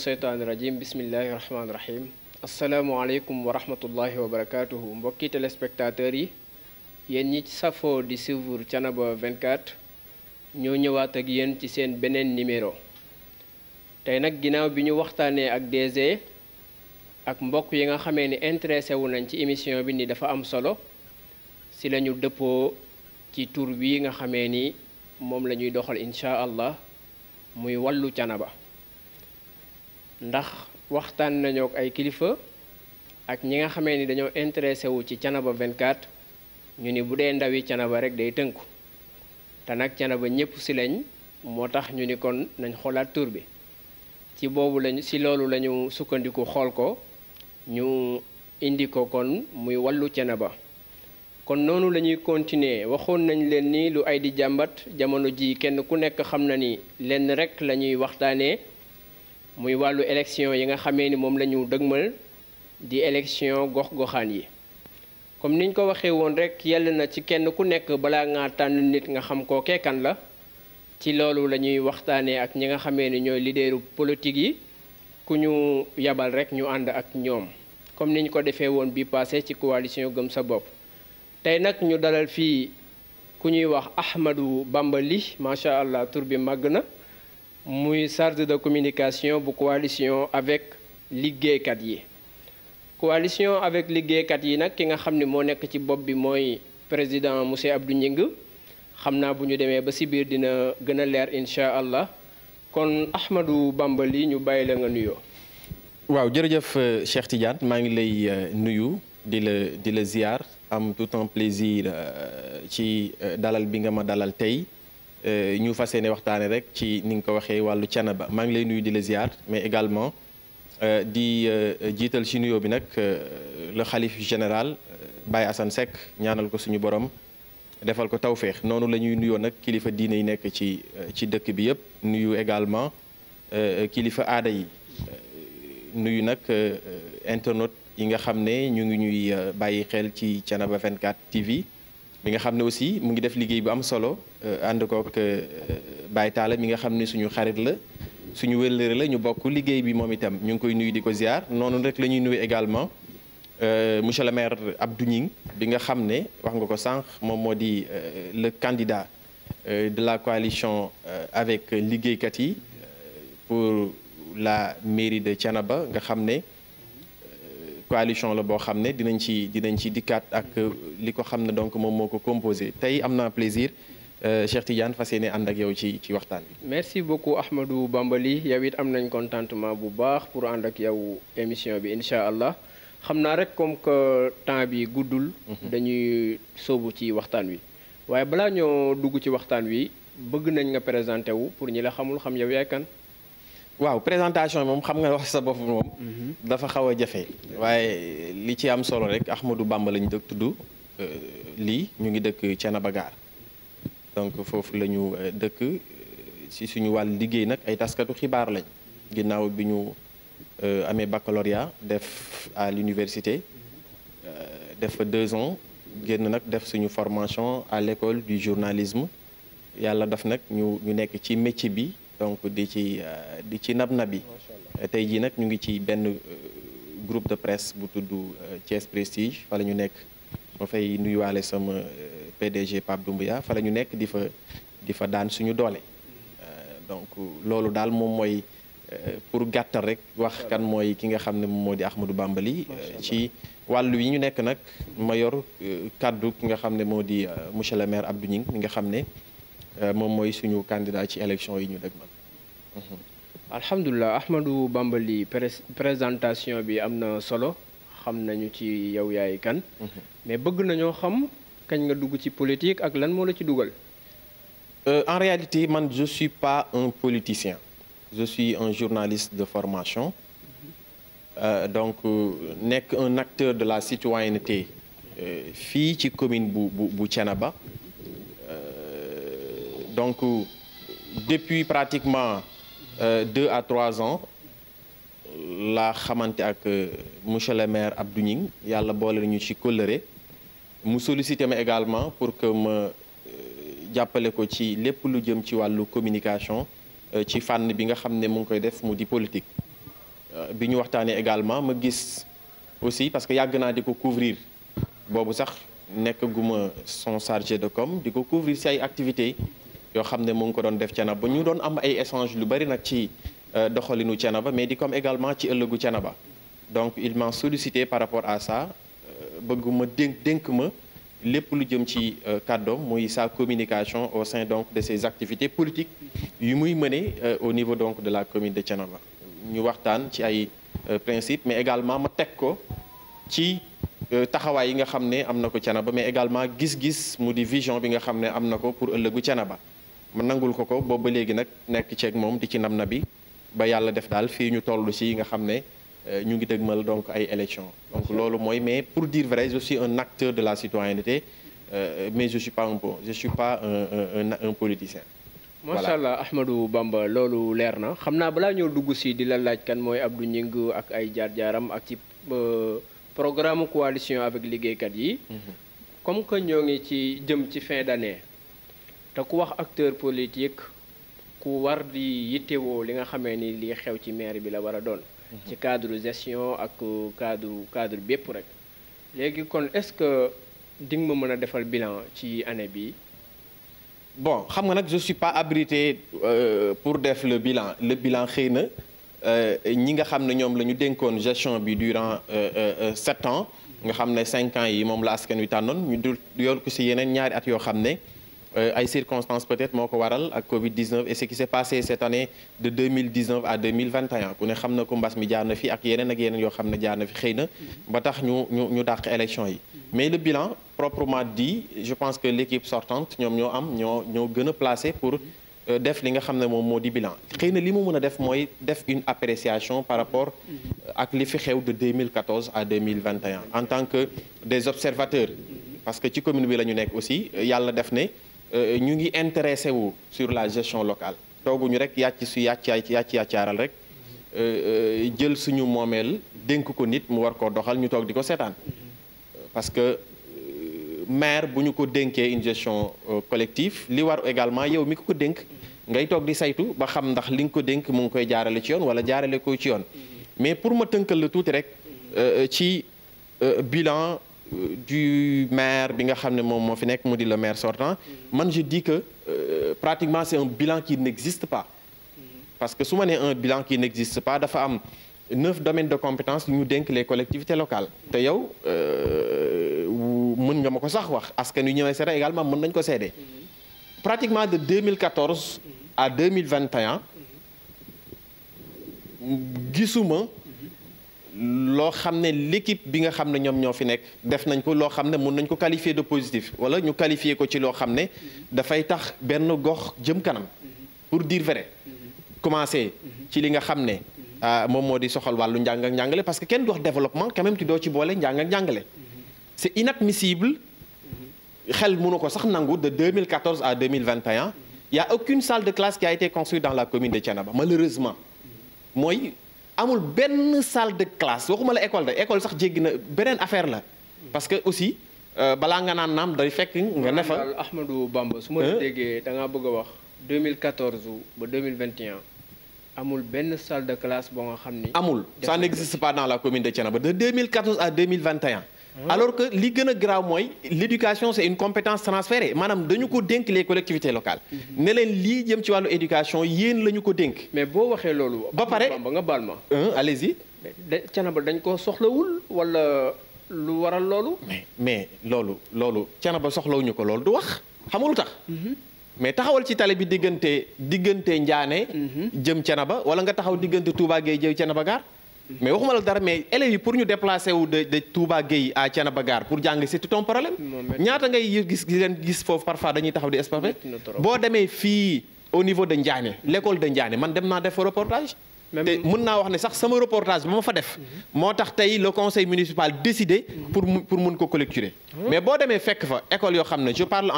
asheytaani rajim bismillahi rahmaani rahim asalaamualeykum wa rahmatullahi wa barakatuhu mbokki téléspectateurs yi yéen ñi ci safoo di suivre Thiénaba 24 ñoo ñëwaat ak yéen ci seen beneen numéro tey nag ginnaaw bi ñu waxtaanee ak DG ak mbokk yi nga xamee ni intéressé wu nañ ci émission bi ni dafa am solo si la ñu dëppoo ci tur bi nga xamee ni moom la ñuy doxal incha allah muy wàllu Thiénaba ndax waxtaan nañoo ak ay kilifa ak ñi nga xamee ni dañoo intéressé wu ci Thiénaba 24 ñu ni bu dee ndawi Thiénaba rek day tënku te nag Thiénaba ñëpp si lañ moo tax ñu ni kon nañ xoolaat tur bi ci boobu lañu si loolu lañu sukkandiku xool ko ñu indi ko kon muy wàllu Thiénaba kon noonu la ñuy continuer waxoon nañ leen ni lu ay di jàmbat jamono ji kenn ku nekk xam na ni lenn rek la ñuy waxtaanee muy wàllu élection yi nga xamee ni moom la ñu dëgmal di élection gox-goxaan yi comme niñ ko waxee woon rek yell na ci kenn ku nekk balaa ngaa tànn nit nga xam koo keekan la ci loolu la ñuy waxtaanee ak ñi nga xamee ni ñooy leaderu politique yi ku ñu yabal rek ñu ànd ak ñoom comme niñ ko defee woon bi passé ci coalition Gëm Sa Bopp tey nag ñu dalal fii ku ñuy wax Ahmadou Bamba Ly macha allah tur bi màgg na muy chargé de communication bu coalition avec liggéeykat yi coalition avec liggéeykat yi nag ki nga xam ni moo nekk ci bopp bi mooy président monsieur Abdou Gningue xam naa bu ñu demee ba si biir dina gën a leer incha allah kon Ahmadou Bamba Ly ñu bàyyi la nga nuyoo. waaw jërëjëf Cheikh Tidiane maa ngi lay nuyu di la ziar am tout un plaisir ci dalal bi nga ma dalal tey ñu fas yéene waxtaane rek ci ni nga ko waxee wàllu Thiénaba maa ngi lay nuyu di la ziar mais également di jiital ci nuyoo bi nag le xalif général Baye Assane Seck ñaanal ko suñu borom defal ko tawféex noonu la ñuy nuyoo nag kilifa diine yi nekk ci dëkk bi yëpp nuyu également kilifa aada yi nuyu nag internautes yi nga xam ne ñu ngi ñuy bàyyi xel ci Thiénaba 24 TV bi nga xam ne aussi mu ngi def liggéey bu am solo ànd kook Baye Talla mi nga xam ne suñu xarit la suñu wëllëre la ñu bokk liggéey bi moom itam ñu ngi koy nuyu di ko ziar noonu rek la ñuy nuyu également monsieur le maire Abdou Gningue bi nga xam ne wax nga ko sànq moom moo di le candidat de la coalition avec liggéeykat yi pour la mairie de Thiénaba nga xam ne coalition la boo xam ne dinañ ci dikkaat ak li ko xam ne donc moom moo ko composé tey am naa plaisir Cheikh Tidiane fas yéene ànd ak yow ci waxtaan bi. merci beaucoup Ahmadou Bamba Ly yow it am nañ contentement bu baax pour ànd ak yow émission bi incha allah xam naa rek comme que temps bi guddul. dañuy sóobu ci waxtaan wi waaye balaa ñoo dugg ci waxtaan wi bëgg nañ nga présenté wu pour ñi la xamul xam yow yaay kan. waaw présentation moom xam nga wax sa bopp moom. dafa xaw a jafe. waaye li ci am solo rek Ahmadou Bamba lañ dëkk tudd lii ñu ngi dëkk Thiénaba Gare donc foofu la ñu dëkk si suñu wàll liggéey nag ay taskatu xibaar lañ ginnaaw bi ñu amee baccalauréat def à l'université def fa 2 ans génn nag def suñu formation à l'école du journalisme yàlla daf nag ñu nekk ci métier bi. donc di ci nab-nabi tey jii nag ñu ngi ci benn groupe de presse bu tudd Thiès Prestige fa la ñu nekk ma fay nuyuwaale sama PDG Pape Doumbouya fa la ñu nekk di fa daan suñu doole donc loolu daal moom mooy pour gàttal rek wax kan mooy ki nga xam ne moom moo di Ahmadou Bamba Ly ci wàllu yi ñu nekk nag ma yor kaddu ki nga xam ne moo di monsieur le maire Abdou Gningue mi nga xam ne moom mooy suñu candidat ci élection yi ñu dëgmal. alhamdulilah Ahmadou Bamba Ly présentation bi am na solo xam nañu ci yow yaay kan. mais bëgg nañoo xam kañ nga dugg ci politique ak lan moo la ci dugal. en réalité man je suis pas un politicien je suis un journaliste de formation donc nekk un acteur de la citoyenneté fii ci commune bu Thiénaba. donc depuis pratiquement 2 à 3 ans laa xamante ak monsieur le maire Abdou Gningue yàlla boole nañu ci kóllëre mu sollicité ma également pour que ma jàppale ko ci lépp lu jëm ci wàllu communication ci fànn bi nga xam ne mu ngi koy def mu di politique bi ñu waxtaanee également ma gis aussi parce que yàgg naa di ko couvrir boobu sax nekk guma son chargé de com di ko couvrir ci ay activités yoo xam ne mu ngi ko doon def Thiénaba ñu doon am ay échange lu bari nag ci doxalinu Thiénaba mais di comme également ci ëllëgu Thiénaba donc il m'a sollicité par rapport à ça bëgguma dénk ma lépp lu jëm ci kàddoom muy sa communication au sein donc de ses activités politiques yu muy mener au niveau donc de la commune de Thiénaba ñu waxtaan ci ay principes mais également ma teg ko ci taxawaay yi nga xam ne am na ko Thiénaba mais également gis-gis mu di vision bi nga xam ne am na ko pour ëllëgu Thiénaba ma nangul ko boobu ba léegi nag nekk ceeg moom di ci nam bi ba yàlla def daal fii ñu toll ci nga xam ne ñu ngi dëgmal donc ay élections donc loolu mooy mais pour dire vrai je suis un acteur de la citoyenneté mais je suis pas un politicien. macha allah Ahmadou Bamba loolu leer na xam naa balaa ñoo dugg ci di la laaj kan mooy Abdou Gningue ak ay jaar-jaaram ak ci programme coalition avec liggéeykat yi. comme que ñoo ngi ci jëm ci fin d'année te ku wax acteur politique ku war di yittewoo li nga xamee ni li xew ci maire bi la war a doon. ci cadre gestion ak cadre bépp rek léegi kon est-ce que di nga ma mën a defal bilan ci année bi. bon xam nga nag je suis pas habilité pour def le bilan xëy na ñi nga xam ne ñoom la ñu dénkoon gestion bi durant 7 ans nga xam ne 5 ans yi moom la askan wi tànnoon ñu dul yor ko ci yeneen ñaari at yoo xam ne ay circonstances peut-être moo ko waral ak Covid-19 et ce qui s'est passé cette année de 2019 à 2021 ku ne xam na ko mbas mi jaar na fi ak yeneen yoo xam ne jaar na fi xëy na ba tax ñu dàq élection yi mais le bilan proprement dit je pense que l'équipe sortante ñoom ñoo gën a placé pour def li nga xam ne moom moo di bilan xëy na li mu mën a def mooy def une appréciation par rapport ak li fi xew de 2014 à 2021 en tant que des observateurs parce que ci commune bi la ñu nekk aussi yàlla def ne ñu ngi intéressé wu sur la gestion locale tooguñu rek yàccaaral rek jël suñu moomeel dénk ko nit mu war koo doxal ñu toog di ko seetaan parce que maire bu ñu ko dénkee une gestion collective li war également yow mi ko dénk ngay toog di saytu ba xam ndax li nga ko dénk mu ngi koy jaarale ci yoon wala jaarale ko ci yoon mais pour ma tënkal la tuuti rek ci bilan du maire bi nga xam ne moom moo fi nekk mu di le maire sortant man je dis que pratiquement c'est un bilan qui n'existe pas parce que su ma nee un bilan qui n'existe pas dafa am 9 domaines de compétences yu ñu dénk les collectivités locales te yow mën nga ma ko sax wax askan wi ñëwee seede également mën nañ ko seede pratiquement de 2014 à 2021 gisuma loo xam ne l'équipe bi nga xam ne ñoom ñoo fi nekk def nañ ko loo xam ne mën nañ ko qualifier de positif wala ñu qualifier ko ci loo xam ne dafay tax benn gox jëm kanam pour dire vrai commencer ci li nga xam ne moom moo di soxal wàllu njàng ak njàngale parce que kenn du wax développement quand même ci doo ci boole njàng ak njàngale c'est inadmissible xel mënu ko sax nangu de 2014 à 2021 il y a aucune salle de classe qui a été construite dans la commune de Thiénaba malheureusement mooy amul benn salle de classe waxuma la école sax jéggi na beneen affaire la parce que aussi balaa nga naan naam day fekk nga ne fa Ahmadou Bamba su ma la déggee da ngaa bëgg a wax 2014 ba 2021 amul benn salle de classe boo nga xam ni amul ça n'existe pas dans la commune de Thiénaba de 2014 à 2021 alors que li gën a graaw mooy l'éducation c'est une compétence transférée maanaam dañu ko dénk les collectivités locales ne leen lii jëm ci wàllu éducation yéen la ñu ko dénk mais boo waxee loolu ba pare ba nga baal ma allez-y Thiénaba dañ ko soxlawul wala lu waral loolu mais loolu Thiénaba soxlawuñu ko loolu du wax xamul lu tax mais taxawal ci tali bi diggante Ndiané jëm Thiénaba wala nga taxaw diggante Touba Gueye jëm Thiénaba Gare mais waxuma la dara mais élèves yi pour ñu déplacer wu de Touba Gueye à Thiénaba Gare pour jàng c'est tout un problème ñaata ngay gis foofu parfois dañuy taxaw di espace boo demee fii au niveau de Ndiané l'école de Ndiané man dem naa def reportage te mën naa wax ne sax sama reportage ba ma fa def moo tax tey le conseil municipal décidé pour mun ko collecter mais boo demee fekk fa école yoo xam ne je parle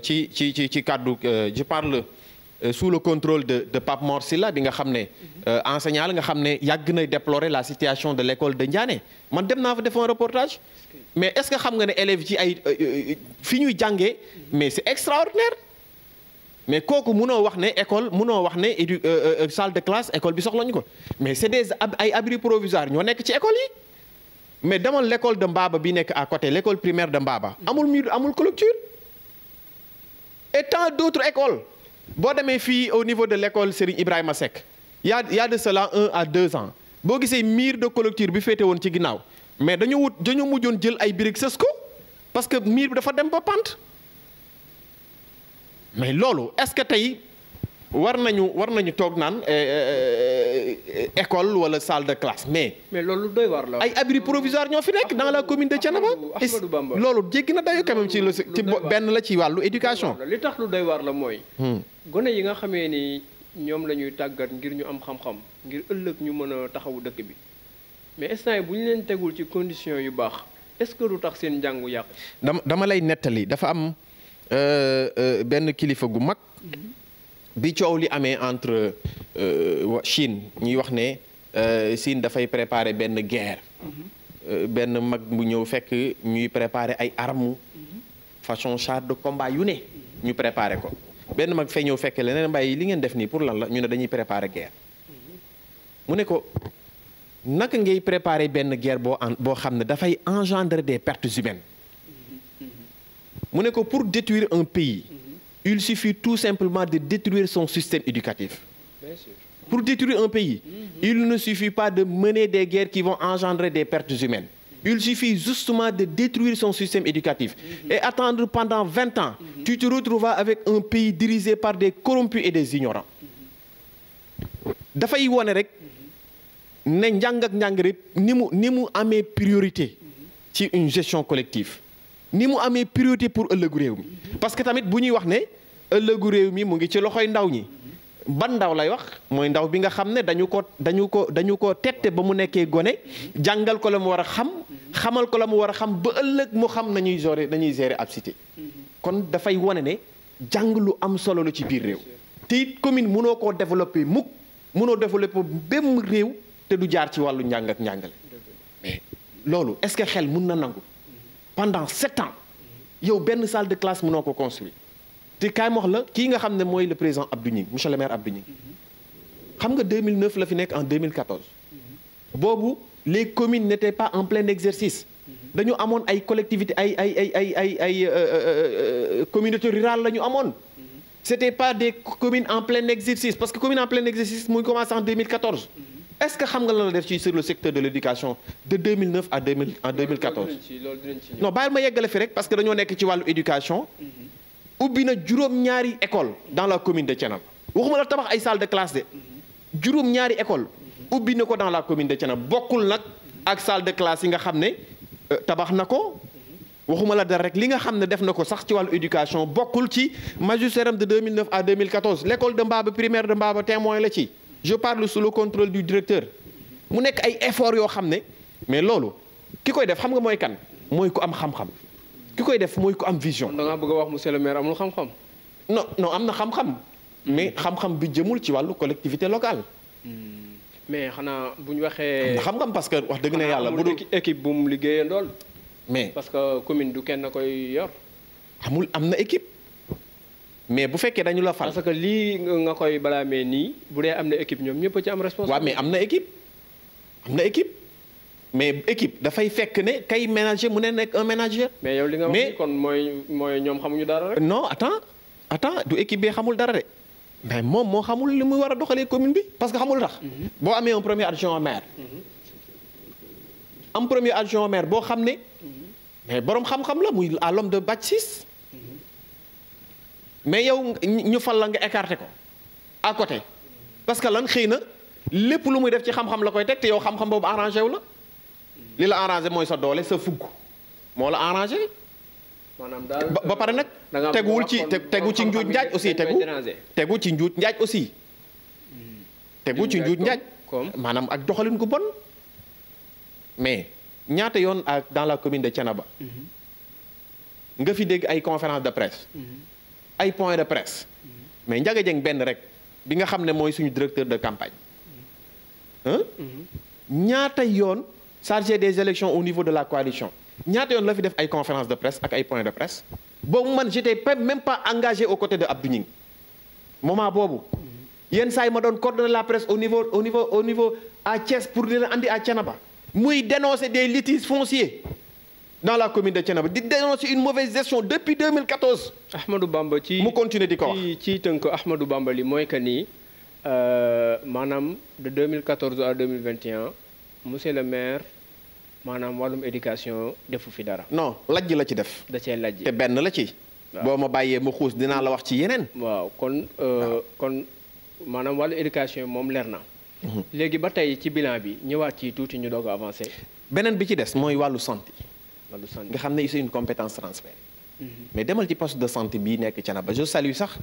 ci cadre je parle sous le contrôle de Pape Mor Sylla bi nga xam ne enseignant la nga xam ne yàgg na déplorer la situation de l'école de Ndiané man dem naa fa def un reportage mais est-ce que xam nga ne élèves ci ay fi ñuy jàngee mais c'est extraordinaire mais kooku munoo wax ne école munoo wax ne salle de classe école bi soxla ñu ko mais c'est des ay abris provisoires ñoo nekk ci école yi mais demal l'école de Mbaba bi nekk à côté l'école primaire de Mbaba amul mur amul clôture et tant d'autres écoles boo demee fii au niveau de l'école Serigne Ibrahima Seck y a de cela 1 à 2 ans boo gisee mur de clôture bi féete woon ci ginnaaw mais dañu mujjoon jël ay briques sës ko parce que mur bi dafa dem ba pant mais loolu est-ce que tey war nañu toog naan école wala salle de classe mais loolu doy war la. ay abris provisoires ñoo fi nekk dans la commune de Thiénaba. Ahmadou Bamba loolu jéggi na dayo quand même ci benn la ci wàllu éducation. li tax lu doy war la mooy. gone yi nga xamee ni ñoom la ñuy tàggat ngir ñu am xam-xam ngir ëllëg ñu mën a taxawu dëkk bi mais instant yi bu ñu leen tegul ci conditions yu baax est-ce que du tax seen njàngu yàqu. dama lay nettali dafa am benn kilifa gu mag. bi coow li amee entre Chine ñuy wax ne Chine dafay préparer benn guerre. benn mag bu ñëw fekk ñuy préparer ay armes façon char de combat yu ne ñu préparer ko benn mag fay ñëw fekk leneen mbay li ngeen def nii pour lan la ñu ne dañuy préparer guerre mu ne ko naka ngay préparer benn guerre boo xam ne dafay engendrer des pertes humaines mu ne ko pour détruire un pays il suffit tout simplement de détruire son système éducatif. Bien sûr. Pour détruire un pays, il ne suffit pas de mener des guerres qui vont engendrer des pertes humaines. Il suffit justement de détruire son système éducatif. Et attendre pendant 20 ans, tu te retrouveras avec un pays dirigé par des corrompus et des ignorants. dafay wone rek ne njàng ak njàngale ni mu amee priorité ci une gestion collective. ni mu amee priorité pour ëllëgu réew mi parce que tamit bu ñuy wax ne ëllëgu réew mi mu ngi ci loxoy ndaw ñi ban ndaw lay wax mooy ndaw bi nga xam ne dañu ko tette ba mu nekkee gone jàngal ko la mu war a xam xamal ko la mu war a xam ba ëllëg mu xam nañuy gérer ab cité kon dafay wane ne jàng lu am solo la ci biir réew te it commune mënoo koo développer mukk mënoo développer benn réew te du jaar ci wàllu njàng ak njàngale mais loolu est-ce que xel mun na nangu pendant 7 ans yow benn salle de classe mënoo ko construire te kaay ma wax la kii nga xam ne mooy le président Abdou Gningue monsieur le maire Abdou Gningue xam nga 2009 la fi nekk en 2014 boobu les communes n'étaient pas en plein exercice dañu amoon ay collectivités ay communautés rurales la ñu amoon c'était pas des communes en plein exercice parce que commune en plein exercice muy commencé en 2014 est-ce que xam nga lan la def ci sur le secteur de l'éducation de 2009 à 2014 non bàyyil ma yeggale fi rek parce que dañoo nekk ci wàllu éducation ubbi na juróom-ñaari école dans la commune de Thiénaba waxuma la tabax ay salle de classe de juróom-ñaari école ubbi na ko dans la commune de Thiénaba bokkul nag ak salle de classe yi nga xam ne tabax na ko waxuma la dara rek li nga xam ne def na ko sax ci wàllu éducation bokkul ci magistère de 2009 à 2014 l'école de Mbaba primaire de Mbaba témoin la ci je parle sous le contrôle du directeur mu nekk ay efforts yoo xam ne mais loolu ki koy def xam nga mooy kan mooy ku am xam-xam ki koy def mooy ku am vision. da ngaa bëgg a wax monsieur le maire amul xam-xam. non am na xam-xam. mais xam-xam bi jëmul ci wàllu collectivité locale. mais xanaa bu ñu waxee. xam-xam parce que wax dëgg ne yàlla bu dul équipe bu mu liggéeyee ndool mais parce que commune du kenn koy yor. am na équipe. mais bu fekkee dañu la fal. parce que lii nga koy balaamee nii bu dee am na équipe ñoom ñëpp a ci am responsabilité. waaw mais am na équipe mais équipe dafay fekk ne kay manager mu ne nekk un manager. mais yow li nga wax kon mooy ñoom xamuñu dara rek. non attends du équipe bi xamul dara de mais moom moo xamul li muy war a doxalee commune bi parce que xamul tax. boo amee un premier adjoint au maire. am premier adjoint au maire boo xam ne. mais borom xam-xam la muy à l'homme de bac 6. mais yow ñu fal la nga écarté ko à côté parce que lan xëy na lépp lu muy def ci xam-xam la koy teg te yow xam-xam boobu arrangé wu la li la arrangé mooy sa doole sa fugg moo la arrangé. maanaam daal ba pare nag. teguwul ci tegu ci njuuj njaaj aussi tegu ci njuuj njaaj aussi. tegu ci njuuj njaaj. maanaam ak doxalin gu bon. mais ñaata yoon ak dans la commune de Thiénaba. nga fi dégg ay conférence de presse. ay point de presse. mais Ndiaga Dieng benn rek bi nga xam ne mooy suñu directeur de campagne. ñaata yoon chargé des élections au niveau de la coalition ñaata yoon la fi def ay conférence de presse ak ay point de presse boobu man j'étais même pas engagé aux côtés de Abdou Gningue moment boobu yenn saa yi ma doon coordonner la presse au niveau à Thiès pour di leen andi à Thiénaba muy dénoncer des litiges fonciers dans la commune de Thiénaba di dénoncer une mauvaise gestion depuis 2014. Ahmadou Bamba mu continuer di ko wax ci tënk Ahmadou Bamba li mooy que ni maanaam de 2014 à 2021 monsieur le maire maanaam wàllum éducation defu fi dara. non lajj la ci def. da cee lajj te benn la ci. boo ma bàyyee ma xuus dinaa la wax ci yeneen. waaw kon maanaam wàllu éducation moom leer na. léegi ba tey ci bilan bi ñëwaat ci tuuti ñu doog a avancé. beneen bi ci des mooy wàllu santé. wàllu santé nga xam ne c'est une compétence transférée. mais demal ci poste de santé bii nekk Thiénaba je salue sax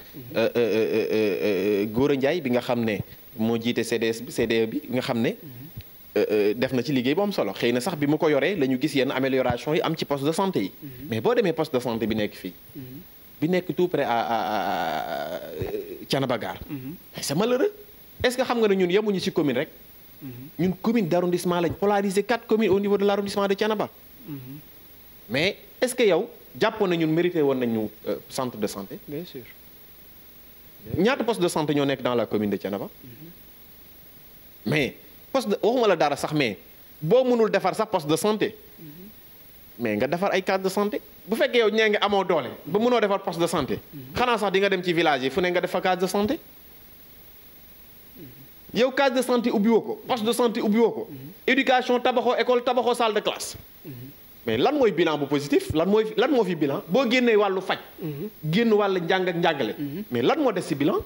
Gora Ndiaye bi nga xam ne moo jiite CDE bi nga xam ne def na ci liggéey bu am solo xëy na sax bi mu ko yoree la ñu gis yenn amélioration yi am ci poste de santé yi. mais boo demee poste de santé bi nekk fii. bi nekk tout près à Thiénaba Gare. c'est malheureux est-ce que xam nga ne ñun yemuñu ci commune rek. ñun commune d'arrondissement lañ polarisé 4 communes au niveau de l'arrondissement de Thiénaba. mais est-ce que yow jàppoon na ñun mérité woon nañu centre de santé. bien sûr. ñaata poste de santé ñoo nekk dans la commune de Thiénaba. mais poste de waxuma la dara sax mais boo mënul defar sax poste de santé. mais nga defar ay case de santé bu fekkee yow ñee nga amoo doole ba mënoo defar poste de santé. xanaa sax di nga dem ci village yi fu ne nga def fa case de santé. yow case de santé ubbiwoo ko poste de santé ubbiwoo ko. éducation tabaxoo école tabaxoo salle de classe. mais lan mooy bilan bu positif lan moo fi bilan boo génnee wàllu faj. génn wàllu njàng ak njàngale. mais lan moo des ci bilan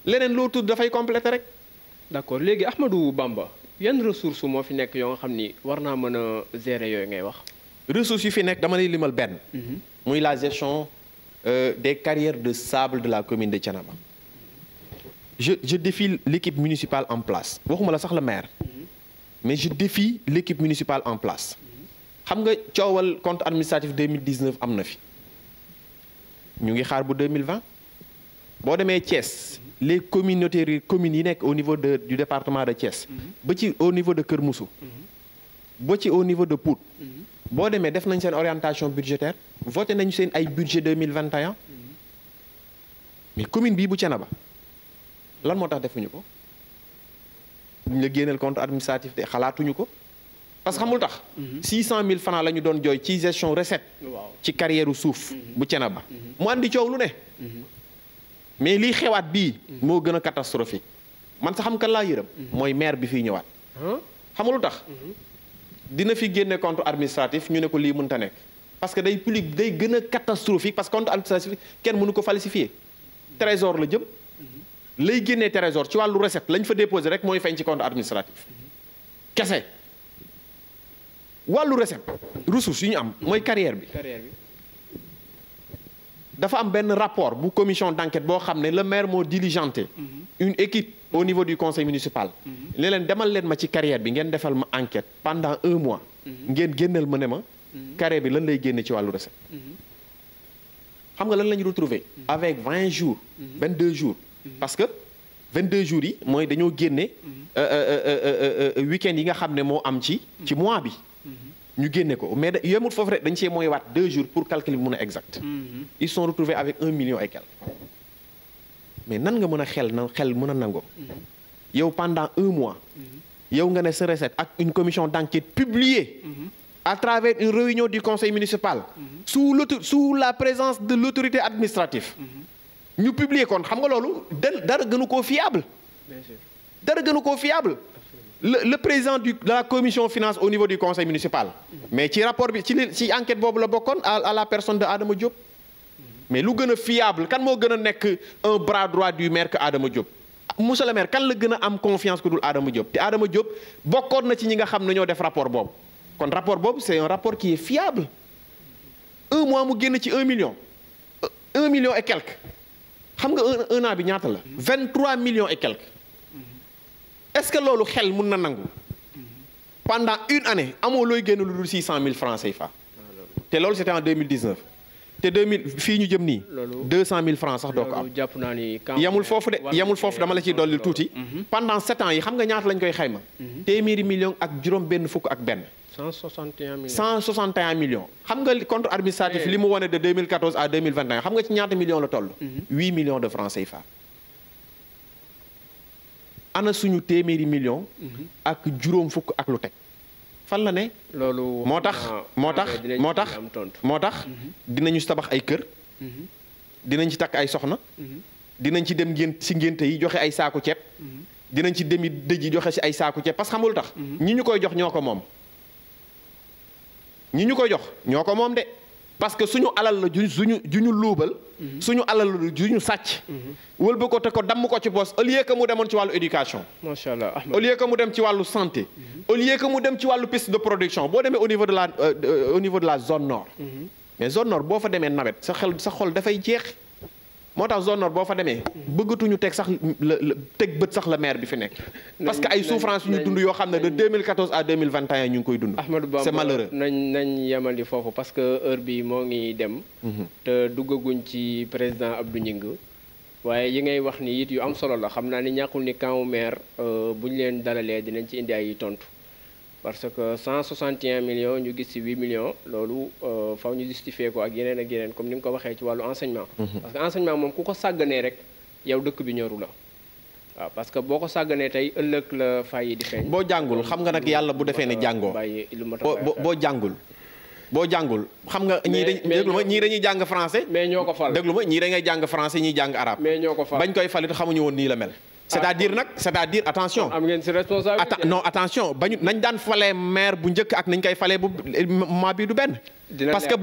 leneen loo tudd dafay compléter rek. d'accord léegi Ahmadou Bamba yan ressources moo fi nekk yoo nga xam ni war naa mën a gérer yooyu ngay wax. ressources yu fi nekk dama lay limal benn. muy la gestion des carrières de sable de la commune de Thiénaba. je défie l'équipe municipale en place waxuma la sax le maire. mais je défie l'équipe municipale en place. xam nga coowal compte administratif 2019 am na fi ñu ngi xaar bu 2020 boo demee Thiès les communes yi nekk au niveau du département de Thiès. ba ci au niveau de Kër Moussou. ba ci au niveau de Pout. boo demee def nañ seen orientation budgétaire voté nañu seen ay budget 2021. mais commune bii bu Thiénaba lan moo tax defuñu ko duñ la génneel compte administratif de xalaatuñu ko. parce que xamul tax 600 000 francs la ñu doon jooy ci gestion recette ci carrière suuf bu Thiénaba mu andi coow lu ne mais lii xewaat bii moo gën a catastrophique man sax xam kan laa yërëm mooy maire bi fiy ñëwaat xamul lu tax dina fi génne compte administratif ñu ne ko lii mënta nekk parce que day gën a catastrophique parce que compte administratif kenn mënu ko falsifier trésor la jëm lay génnee trésor ci wàllu recette lañ fa déposé rek mooy feeñ ci compte administratif kese wàllu recette ressources yu ñu am mooy carrière bi dafa am benn rapport bu commission d'enquête boo xam ne le maire moo diligenté une équipe au niveau du conseil municipal ne leen demal leen ma ci carrière bi ngeen defal ma enquête pendant 1 mois ngeen génnal ma ne ma carrière bi lan lay génne ci wàllu recette xam nga lan la ñu retrouvé avec 20 jours 22 jours parce que 22 jours yi mooy dañoo génne week-end yi nga xam ne moo am ci mois bi ñu génne ko mais yemut foofu rek dañ cee mooy waat 2 jours pour calculer bi mën a exact ils sont retrouvés avec 1 million et quelques mais nan nga mën a xel mën a nangoo yow pendant 1 mois yow nga ne sa recette ak une commission d'enquête publiée à travers une réunion du conseil municipal sous la présence de l'autorité administrative ñu publier kon xam nga loolu dara gënu koo fiable dara gënu koo fiable le président de la commission finance au niveau du conseil municipal mais ci rapport bi ci enquête boobu la bokkoon à la personne de Adama Diop mais lu gën a fiable kan moo gën a nekk un bras droit du maire que Adama Diop monsieur le maire kan la gën a am confiance ku dul Adama Diop te Adama Diop bokkoon na ci ñi nga xam ne ñoo def rapport boobu kon rapport boobu c'est un rapport qui est fiable 1 mois mu génn ci 1 million et quelques xam nga un an bi ñaata la 23 millions et quelques est-ce que loolu xel mun na nangu pendant une année amoo looy génn lu dul 600 000 francs CFA te loolu c'était en 2019 te 2000 fii ñu jëm nii 200 000 francs sax doo ko am jàpp naa ni yamul foofu de yamul foofu dama la ciy dolli tuuti pendant 7 ans yi xam nga ñaata lañ koy xayma téeméeri millions ak juróom benn fukk ak benn 161 millions xam nga compte administratif li mu wane de 2014 à 2021 xam nga ci ñaata millions la toll 8 millions de francs CFA ana suñu téeméeri million ak juróom fukk ak lu teg fan la ne. loolu moo tax dinañu tabax ay kër. dinañ ci takk ay soxna. dinañ ci dem ngénte yi joxe ay saaku ceeb. dinañ ci demi dëj yi joxe si ay saaku ceeb parce que xamul tax. ñi ñu koy jox ñoo ko moom. ñi ñu koy jox ñoo ko moom de parce que suñu alal la ju ñu luubal. suñu alal la ju ñu sàcc. wëlba ko te ko damm ko ci boos au lieu que mu demoon ci wàllu éducation. macha allah au lieu que mu dem ci wàllu santé. au lieu que mu dem ci wàllu piste de production boo demee au niveau de la zone nord. mais zone nord boo fa demee nawet sa xol dafay jeex. moo tax zone nord boo fa demee bëggatuñu teg sax teg bët sax la maire bi fi nekk. parce que ay souffrance yu ñu dund yoo xam ne de 2014 à 2021 ñu ngi koy dund. c'est malheureux. nañ yemali foofu parce que heure bi moo ngi dem. te duggaguñ ci président Abdou Gningue. waaye yi ngay wax ni it yu am solo la xam naa ni ñàkkul ni camp maire bu ñu leen dalalee dinañ ci indi ay tontu. parce que 161 millions ñu gis ci 8 millions loolu faw ñu justifier ko ak yeneen comme ni nga ko waxee ci wàllu enseignement. parce que enseignement moom ku ko sàgganee rek yow dëkk bi ñoru la waaw parce que boo ko sàgganee tey ëllëg la fay yi di feeñ. boo jàngul xam nga nag yàlla bu defee ne jàngoo boo jàngul xam nga ñii dañuy jàng français. mais ñoo ko fal déglu ma ñii da ngay jàng français ñiy jàng arabe. mais ñoo ko fal bañ koy falit xamuñu woon nii la mel. c'est-à-dire attention. am ngeen ci responsabilité. non attention bañu nañ daan falee maire bu njëkk ak nañ koy falee bu mois bi du benn. parce que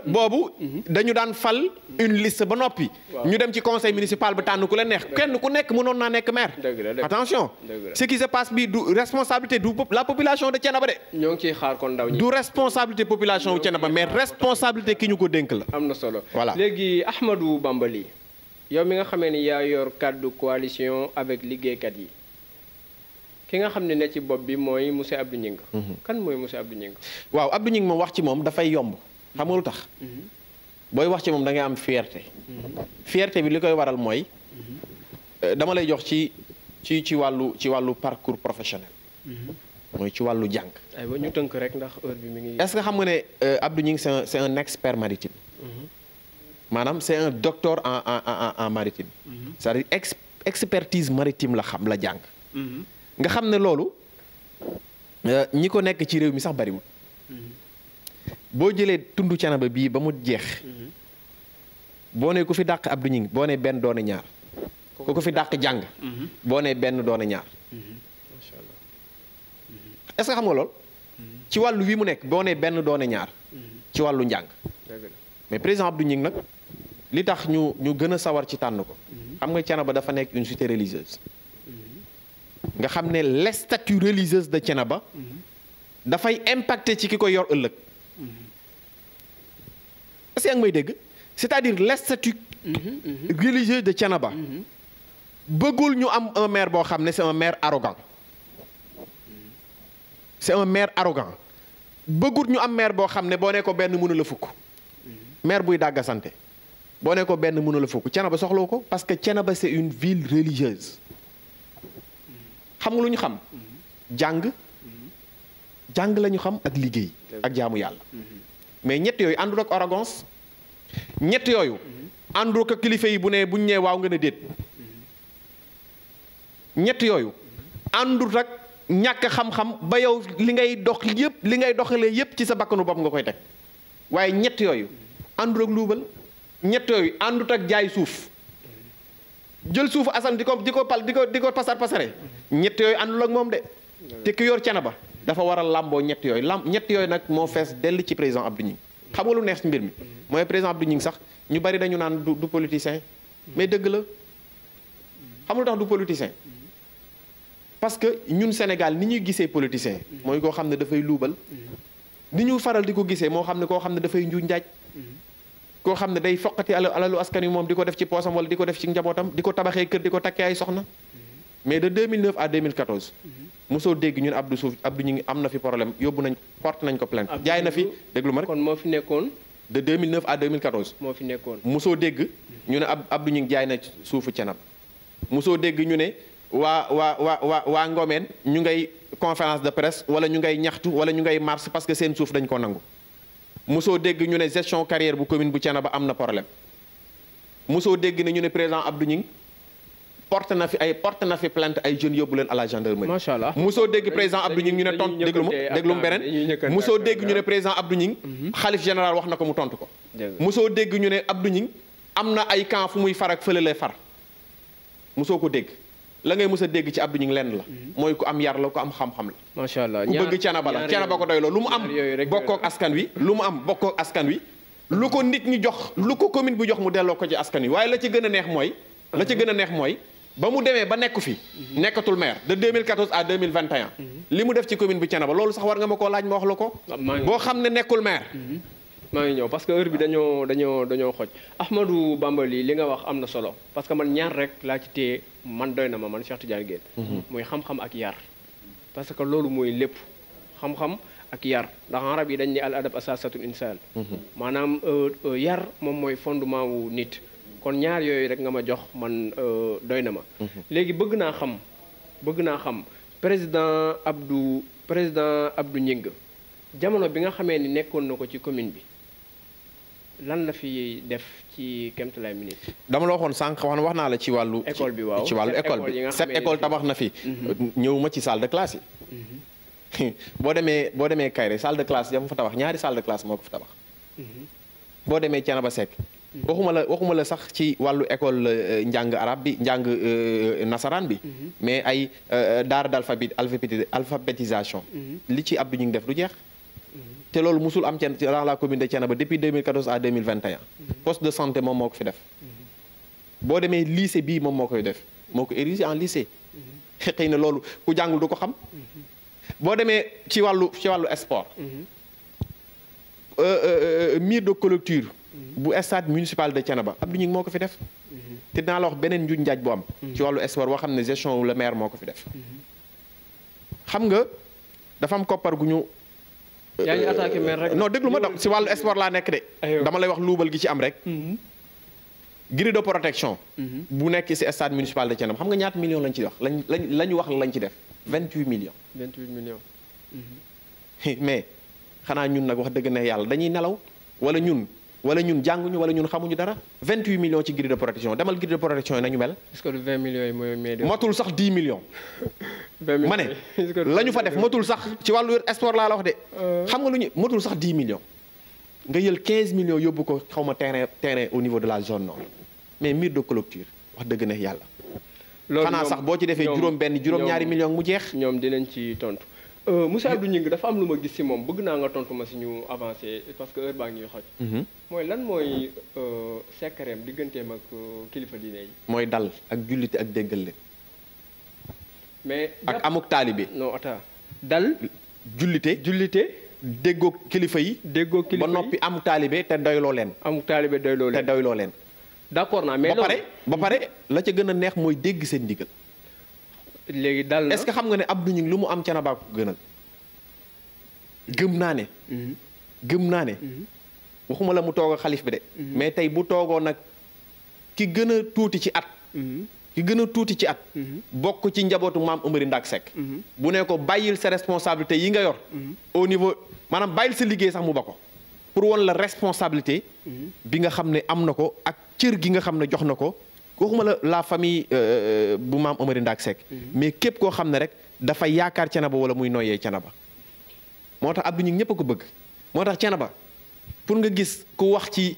boobu dañu daan fal une liste ba noppi. ñu dem ci conseil municipal ba tànn ku leen neex kenn ku nekk mënoon naa nekk maire. attention ce qui se passe bi du responsabilité du la population de Thiénaba de. ñoo ngi ciy xaar kon ndaw ñi. du responsabilité population wu Thiénaba mais responsabilité ki ñu ko dénk la. am na solo voilà léegi Ahmadou Bamba Ly yow mi nga xamee ni yaa yor kàddu coalition avec liggéeykat yi ki nga xam ne ci bopp bi mooy monsieur Abdou Gningue. kan mooy monsieur Abdou Gningue. waaw Abdou Gningue moom wax ci moom dafay yomb. xam nga lu tax. booy wax ci moom da ngay am fierté. fierté bi li koy waral mooy. dama lay jox ci wàllu parcours professionnel. mooy ci wàllu jàng. aywa ñu tënk rek ndax heure bi mi ngi. est-ce que xam nga ne Abdou Gningue c'est un expert maritime. maanaam c'est un docteur en maritime. c'est-à-dire expertise maritime la jàng. nga xam ne loolu ñi ko nekk ci réew mi sax bariwul. boo jëlee tundu Thiénaba bii ba mu jeex. boo ne ku fi dàq Abdou Gningue boo ne benn doone ñaar. ku ko fi dàq jàng. boo ne benn doone ñaar. macha allah. est-ce que xam nga lool. ci wàllu wi mu nekk boo ne benn doone ñaar. ci wàllu njàng. mais président Abdou Gningue nag li tax ñu gën a sawar ci tànn ko. xam nga Thiénaba dafa nekk une cité religieuse. nga xam ne les statuts religieuses de Thiénaba dafay impacter ci ki koy yor ëllëg. est-ce que yaa ngi may dégg c'est-à-dire les statuts religieux de Thiénaba bëggul ñu am un maire boo xam ne c'est un maire arrogant. c'est un maire arrogant bëggul ñu am maire boo xam ne boo ne ko benn mënu la fukk. maire buy dàgga santé boo ne ko benn mënu la fukk Thiénaba soxlawu ko parce que Thiénaba c'est une ville religieuse. xam nga lu ñu xam jàng la ñu xam ak liggéey ak jaamu yàlla. mais ñett yooyu àndul ak arrogance. ñett yooyu àndul ak kilifa yi bu ñu nee waaw nga ne déet. ñett yooyu àndul ak ñàkk xam-xam ba yow li ngay doxalee yépp ci sa bakkanu bopp nga koy teg waaye ñett yooyu àndul ak luubal. ñett yooyu àndut ak jaay suuf jël suufu asan di ko pasare ñett yooyu àndul ak moom de. te ki yor Thiénaba dafa war a làmboo ñett yooyu ñett yooyu nag moo fees dell ci président Abdou Gningue. xam nga lu neex ci mbir mi mooy président Abdou Gningue sax ñu bari dañu naan du politicien mais dëgg la xam nga lu tax du politicien parce que ñun Sénégal ni ñuy gisee politicien mooy koo xam ne dafay luubal. ni ñu faral di ko gisee moo xam ne koo xam ne dafay njuuj njaaj. koo xam ne day foqati alalu askan wi moom di ko def ci poosam wala di ko def ci njabootam di ko tabaxee kër di ko takkee ay soxna. mais de 2009 à 2014. mosoo dégg ñun Abdou Gningue am na fi problème porte nañ ko plainte. jaay na fi déglu ma rek kon moo fi nekkoon. de 2009 à 2014. moo fi nekkoon mosoo dégg ñu ne Abdou Gningue jaay na suufu Thiénaba. mosoo dégg ñu ne waa Ngomeen ñu ngay conférence de presse wala ñu ngay ñaxtu wala ñu ngay marche parce que seen suuf dañ ko nangu. mosoo dégg ñu ne gestion carrière bu commune bu Thiénaba am na problème. mosoo dégg ne ñu ne président Abdou Gningue porte na fi plainte ay jeunes yóbbu leen à la gendarmerie. macha allah musoo dégg président Abdou Gningue ñu ne tontu déglu ma beneen musoo dégg ñu ne président Abdou Gningue xalif général wax na ko mu tontu ko. musoo dégg ñu ne Abdou Gningue am na ay camp fu muy far ak fële lay far musoo ko dégg. la ngay mës a dégg ci Abdou Gningue lenn la. mooy ku am yar la ku am xam-xam la. macha allah ku bëgg Thiénaba la Thiénaba ko doy loo lu mu am bokkoo ak askan wi. lu mu am bokkoo ak askan wi lu ko nit ñi jox lu ko commune bu jox mu delloo ko ci askan wi waaye la ci gën a neex mooy. ba mu demee ba nekk fi. nekkatul maire de 2014 à 2021. li mu def ci commune bu Thiénaba loolu sax war nga ma koo laaj ma wax la ko. boo xam ne nekkul maire. maa ngi ñëw parce que heure bi dañoo xoj Ahmadou Bambali li nga wax am na solo parce que man ñaar rek laa ci téye man doy na ma man Cheikh Tidiane Guèye. muy xam-xam ak yar. parce que loolu mooy lépp xam-xam ak yar ndax arab yi dañ ne al adab asasatul insaan. maanaam yar moom mooy fondement wu nit. kon ñaar yooyu rek nga ma jox man doy na ma. léegi bëgg naa xam président Abdou Gningue jamono bi nga xamee ni nekkoon na ko ci commune bi. lan la fi def ci kéemtalaay minute. dama la waxoon sànq wax naa la ci wàllu. école bi waaw ci wàllu école bi 7 école tabax na fi. ñëwuma ci salle de classe yi. boo demee Kayre salle de classe yam fa tabax ñaari salle de classe moo ko fa tabax. boo demee Thiénaba Seck. waxuma la sax ci wàllu école njàng arabe bi njàng nasaraan bi. mais ay daara d'alphabétisation. li ci Abdou Gningue def du jeex. te loolu musul am dans la commune de Thiénaba depuis 2014 à 2021. poste de santé moom moo ko fi def. boo demee lycée bii moom moo koy def moo ko érigé en lycée. xëy na loolu ku jàngul du ko xam. boo demee ci wàllu sport. mur de clôture. bu stade municipal de Thiénaba Abdou Gningue moo ko fi def. te dinaa la wax beneen njuñ njaaj bu am. ci wàllu sport boo xam ne gestion wu le maire moo ko fi def. xam nga dafa am koppar gu ñu. yaa ngi attaqué maire rek. non déglu ma si wàllu sport laa nekk de. dama lay wax luubal gi ci am rek. grille de protection. bu nekk si stade municipal de Thiénaba xam nga ñaata millions lañ ci wax lañu wax lañ ci def 28 millions. 28 millions. mais xanaa ñun nag wax dëgg ne yàlla dañuy nelaw wala ñun jànguñu wala ñun xamuñu dara 28 millions ci grille de protection demal grille de protection yi nañu mel. est-ce que 20 millions yi mooy matul sax 10 millions. ma ne la ñu fa def matul sax ci wàllu sport laa la wax de. xam nga lu ñu matul sax 10 millions. nga jël 15 millions yóbbu ko xaw ma terrain au niveau de la zone nord mais mur de clôture wax dëgg ne yàlla. loolu xanaa sax boo ci defee juróom-ñaari millions mu jeex. ñoom dinañ ci tontu. monsieur Abdou Gningue dafa am lu ma gis si moom bëgg naa nga tontu ma si ñu avancé parce que heure baa ngi xoj. mooy lan mooy sekkareem digganteem ak kilifa diine yi. mooy dal ak jullite ak déggal leen. mais ak amuk taalibe. non ata dal. jullite déggoo kilifa yi. ba noppi am taalibe te doyloo leen. amuk taalibe doyloo leen. d'accord naa mais ba pare la ca gën a neex mooy dégg seen ndigal. léegi dal na est-ce que xam nga ne Abdou Gningue lu mu am Thiénaba ko gënal. gëm naa ne. waxuma la mu toog a xalif bi de. mais tey bu toogoo nag ki gën a tuuti ci at. bokk ci njabootu maam Amary Ndack Seck. bu ne ko bàyyil sa responsabilité yi nga yor. au niveau maanaam bàyyil sa liggéey sax mu ba ko. pour won la responsabilité. bi nga xam ne am na ko ak cër gi nga xam ne jox na ko. waxuma la famille bu maam Amary Ndack Seck. mais képp koo xam ne rek dafa yaakaar Thiénaba wala muy noyyee Thiénaba. moo tax Abdou Gningue ñëpp a ko bëgg. moo tax Thiénaba pour nga gis ku wax ci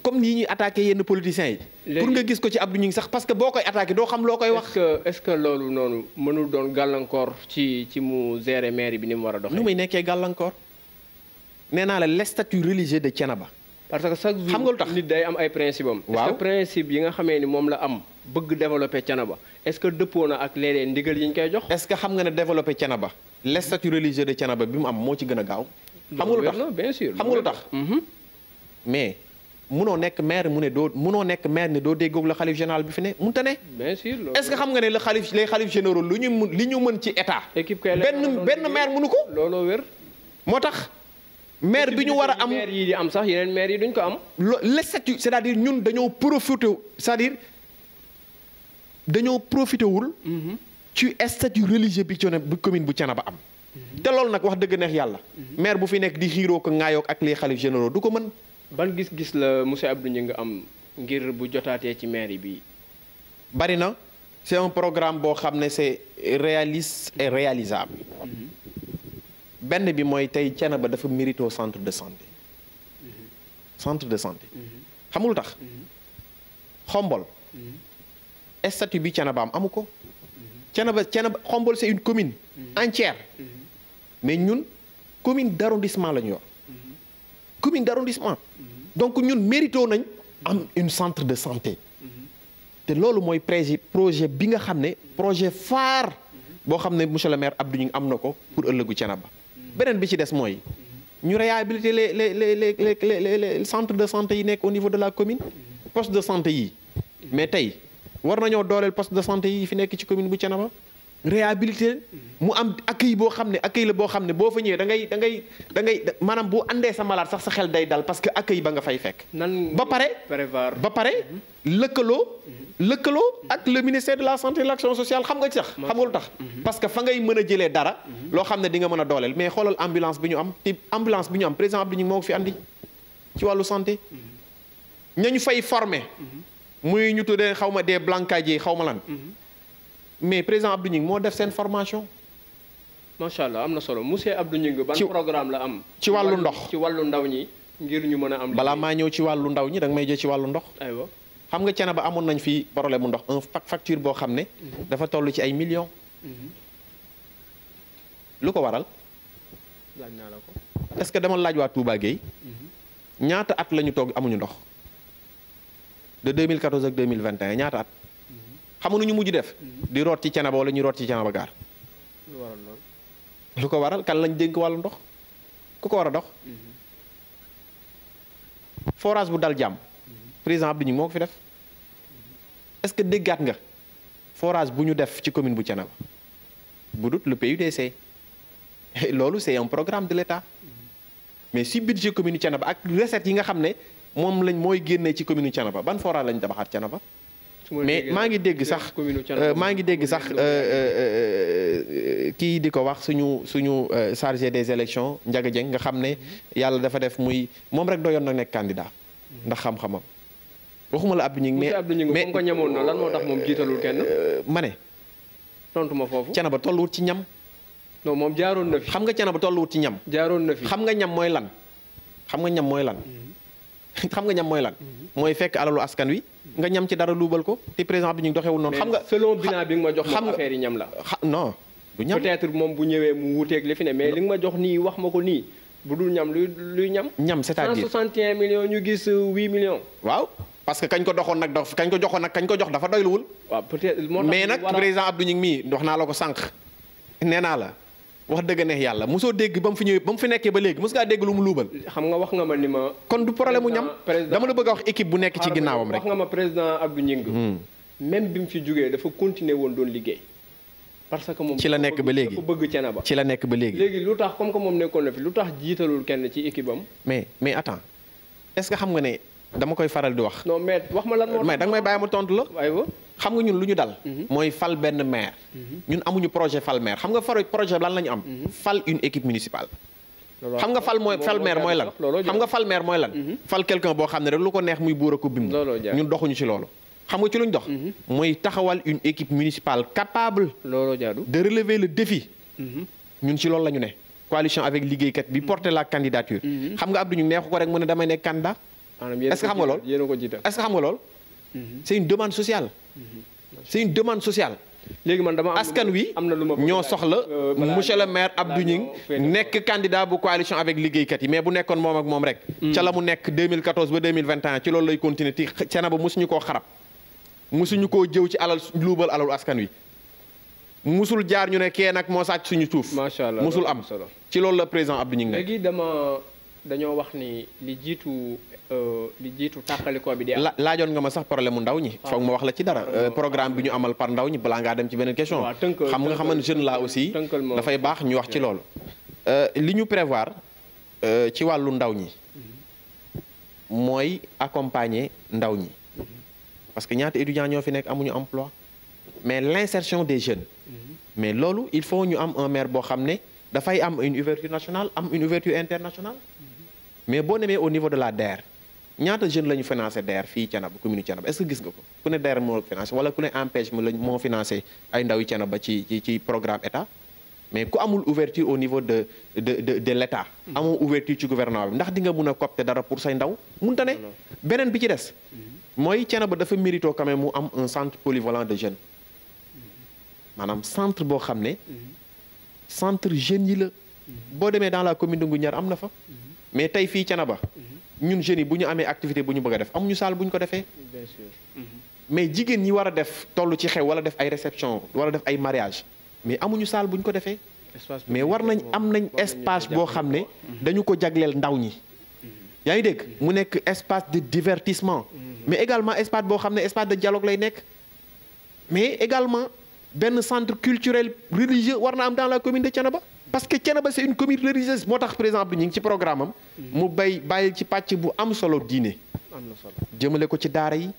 comme nii ñuy attaqué yenn politiciens yi. pour nga gis ko ci Abdou Gningue sax parce que boo koy attaqué doo xam loo koy wax. est-ce que loolu noonu mënul doon gàllankoor ci mu gérer mairie bi ni mu war a doxee. nu muy nekkee gàllankoor nee naa la les statuts religieux de Thiénaba. parce que chaque jour xam nga lu tax nit day am ay principe am. waaw est-ce que principe yi nga xamee ni moom la am bëgg développer Thiénaba est-ce que dëppoo na ak léeg-léeg ndigal yi ñu koy jox. est-ce que xam nga ne développer Thiénaba les statuts religieux de Thiénaba bi mu am moo ci gën a gaaw. xam nga lu tax bien sûr xam nga lu tax. mais munoo nekk maire ne doo déggoog la xalif général bi fi ne mënta ne. bien sûr est-ce que xam nga ne les xalif généraux li ñu mën ci état. équipe kay benn maire mënu ko. looloo wér. moo tax. maire bi ñu war a am maire yi di am sax yeneen maire yi duñ ko am. les statuts c'est-à-dire ñun dañoo profité c'est-à-dire dañoo profité wul. ci statut religieux bi commune bu Thiénaba am. te loolu nag wax dëgg neex yàlla. maire bu fi nekk di xiiroo ko ŋaayoo ak les xalif généraux du ko mën. ban gis-gis la monsieur Abdou Gningue am ngir bu jotaatee ci maire bi. bari na c'est un programme boo xam ne c'est réaliste et réalisable. benn bi mooy tey Thiénaba dafa mérito centre de santé. centre de santé. xamul tax. Xombol. statut bi Thiénaba am amu ko. Thiénaba Xombol c'est une commune entière. mais ñun commune d'arrondissement la ñu yor. commune d'arrondissement. donc ñun mérito nañ am une centre de santé. te loolu mooy projet bi nga xam ne projet phare boo xam ne monsieur le maire Abdou Gningue am na ko pour ëllëgu Thiénaba. beneen bi ci des mooy ñu réhabiliter les centres de santé yi nekk au niveau de la commune. poste de santé yi mais tey war nañoo dooleel poste de santé yi fi nekk ci commune bu Thiénaba réhabiliter mu am accueil boo xam ne accueil la boo xam ne boo fa ñëwee da ngay maanaam boo andee sa malade sax sa xel day dal parce que accueil ba nga fay fekk. ba pare lëkkaloo ak le ministère de la santé et de l'action sociale xam nga ci sax. xam nga lu tax parce que fa ngay mën a jëlee dara. loo xam ne di nga mën a dooleel mais xoolal ambulance bi ñu am te ambulance bi ñu am président Abdou Gningue moo ko fi andi ci wàllu santé. ñañu fay former. muy ñu tuddee xaw ma des blancadiers xaw ma lan. mais président Abdou Gningue moo def seen formation. macha allah am na solo monsieur Abdou Gningue ban programme la am. ci wàllu ndox ci wàllu ndaw ñi ngir ñu mën a am. balaa maa ñëw ci wàllu ndaw ñi da nga may jël ci wàllu ndox. aywa xam nga Thiénaba amoon nañ fi problème mu ndox un facture boo xam ne. dafa toll ci ay millions. lu ko waral. laaj naa la ko. est-ce que dama laaj waa Touba Gueye. ñaata at la ñu toog amuñu ndox. de 2014 ak 2021 ñaata at. xamu nu ñu mujj def. di root ci Thiénaba wala ñu root ci Thiénaba gaar. lu waral lool. lu ko waral kan lañ dénk wàllu ndox ku ko war a dox. forage bu dal jàmm. président Abdou Gningue moo ko fi def. est-ce que déggaat nga forage bu ñu def ci commune bu Thiénaba bu dut le PUDC. loolu c'est un programme de l'État. mais si budget commune Thiénaba ak recettes yi nga xam ne moom lañ mooy génnee ci commune Thiénaba ban forage lañ tabaxaat Thiénaba. mais maa ngi dégg sax kii di ko wax suñu chargé des élections Ndiaga Dieng nga xam ne yàlla dafa def muy moom rek doyoon na nekk candidat ndax xam-xamam waxuma la Abdou Gningue mais Abdou Gningue comme ko ñamoon na lan moo tax moom jiitalul kenn. ma ne. tontu ma foofu. Thiénaba tolluwut ci ñam. non moom jaaroon na fi. xam nga Thiénaba tolluwut ci ñam. jaaroon na fi xam nga ñam mooy lan. xam nga ñam mooy lan. xam nga ñam mooy lan. mooy fekk alalu askan wi. nga ñam ci dara luubal ko te président bi ñu doxewul noonu. xam nga selon bilan bi nga ma jox moom affaire yi ñam la. non du ñam peut-être moom bu ñëwee mu wuteeg li fi ne mais li nga ma jox nii wax ma ko nii bu dul ñam luy ñam. ñam c'est-à-dire 161 millions ñu gis 8 millions. waaw parce que kañ ko jox dafa doyluwul. waaw peut-être moo tax mais nag président Abdou Gningue mii wax naa la ko sànq nee naa la wax dëgg neex yàlla mosoo dégg ba mu fi ñëwee ba mu fi nekkee ba léegi mos ngaa dégg lu mu luubal. xam nga wax nga ma ni ma. kon du problème mu ñam dama la bëgg a wax équipe bu nekk ci ginnaawam rek. wax nga ma président Abdou Gningue. même bi mu fi jógee dafa continuer woon doon liggéey. parce que moom ci la nekk ba léegi dafa bëgg Thiénaba. ci la nekk ba léegi. léegi lu tax comme que moom nekkoon na fi lu tax jiitalul kenn ci équipe am. mais attends est-ce que xam nga ne dama koy faral di wax. non mais wax ma lan moo. mais da nga may bàyyi ma tontu la. aywa xam nga ñun lu ñu dal. mooy fal benn maire. ñun amuñu projet fal maire xam nga projet lan la ñu am. fal une équipe municipale. xam nga fal maire mooy lan. xam nga fal maire mooy lan. fal quelqu'un boo xam ne rek lu ko neex muy buur a ko bim. ñun doxuñu ci loolu. xam nga ci luñ dox. mooy taxawal une équipe municipale capable. looloo jaadu de relever le défi. ñun ci loolu la ñu ne. coalition avec liggéeykat bi porter la candidature. xam nga Abdou Gningue neexu ko rek mu ne damay nekk candidat. est-ce que xam nga lool est-ce que xam nga lool. c'est une demande sociale. c'est une demande sociale. léegi man dama askan wi am na lu ma ñoo soxla monsieur le maire Abdou Gningue nekk candidat bu coalition avec liggéeykat yi mais bu nekkoon moom ak moom rek. ca la mu nekk 2014 ba 2021 ci loolu lay continuer ti Thiénaba mosuñu koo xarab. musuñu koo jëw ci alal luubal alalu askan wi musul jaar ñu ne kee nag moo sàcc suñu suuf. macha allah musul am ci loolu la président Abdou Gningue léegi dañoo wax ni li jiitu tàqalikoo bi di am. laajoon nga ma sax problème mu ndaw ñi. foog ma wax la ci dara programme bi ñu amal par ndaw ñi balaa ngaa dem ci beneen question. xam nga xam jeune la aussi dafay baax ñu wax ci loolu. li ñu prévoir ci wàllu ndaw ñi mooy accompagner ndaw ñi. parce que ñaata étudiants ñoo fi nekk amuñu emploi mais l'insertion des jeunes. mais loolu il faut ñu am un maire boo xam ne dafay am une ouverture nationale am une ouverture internationale. mais boo demee au niveau de la DER ñaata jeune la ñu financé DER fii Thiénaba commune Thiénaba est-ce que gis nga ko ku ne DER moo financé wala ku ne ANPEJ moo financé ay ndaw yi Thiénaba ci programme état mais ku amul ouverture au niveau de l'état amoo ouverture ci gouvernement bi ndax di nga mun a copter dara pour say ndaw munta ne beneen bi ci des mooy Thiénaba dafa mérito quand même mu am un centre polyvalent de jeunes maanaam centre boo xam ne centre jeunes yi la boo demee dans la commune de Ngoundiane am na fa mais tey fii Thiénaba ñun jeunes yi bu ñu amee activité bu ñu bëgg a def amuñu salle bu ñu ko defee bien sûr. mais jigéen ñi war a def toll ci xew wala def ay réception wala def ay mariage mais amuñu salle bu ñu ko defee mais war nañ am nañ espace boo xam ne dañu ko jagleel ndaw ñi yaa ngi dégg mu nekk espace de divertissement mais également espace boo xam ne espace de dialogue lay nekk mais également benn centre culturel religieux war na am dans la commune de Thiénaba parce que Thiénaba c'est une commune religieuse moo tax par exemple ñu ngi ci programme am mu bàyyi ci pàcc bu am solo diine am na solo jëmale ko ci daara yi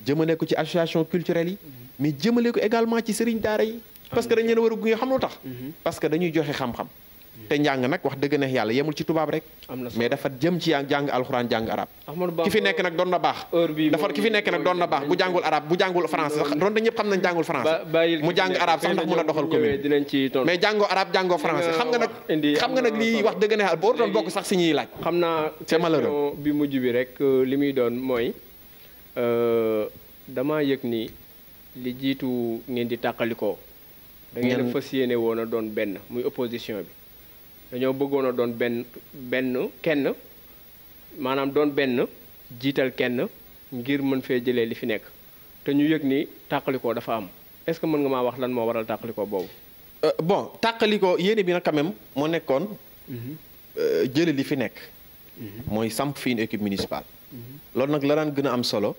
jëmale ko ci association culturelle yi mais jëmale ko également ci sëriñ daara yi parce que dañ leen war a gunge xam lu tax parce que dañuy joxe xam-xam te njàng nag wax dëgg neex yàlla yemul ci tubaab rek mais dafa jëm ci jàng alxuraan jàng arab ki fi nekk nag doon na baax dafa ki fi nekk nag doon na baax bu jàngul arab bu jàngul français sax doon te ñëpp xam nañ jàngul français mu jàng arab sax ndax mën a doxal commune mais jàngoo arab jàngoo français xam nga nag lii wax dëgg neex yàlla boo doon bokk sax si ñuy laaj xam naa c'est malheureux question bi mujj bi rek li muy doon mooy damaa yëg ni li jiitu ngeen di tàqalikoo da ngeen a fas yéene woon a doon benn muy opposition bi dañoo bëggoon a doon kenn maanaam doon benn jiital kenn ngir mën fee jëlee li fi nekk te ñu yëg ni tàqalikoo dafa am est-ce que mën nga maa wax lan moo waral tàqalikoo boobu. bon tàqalikoo yéene bi nag quand même moo nekkoon jële li fi nekk mooy samp fi une équipe municipale loolu nag la daan gën a am solo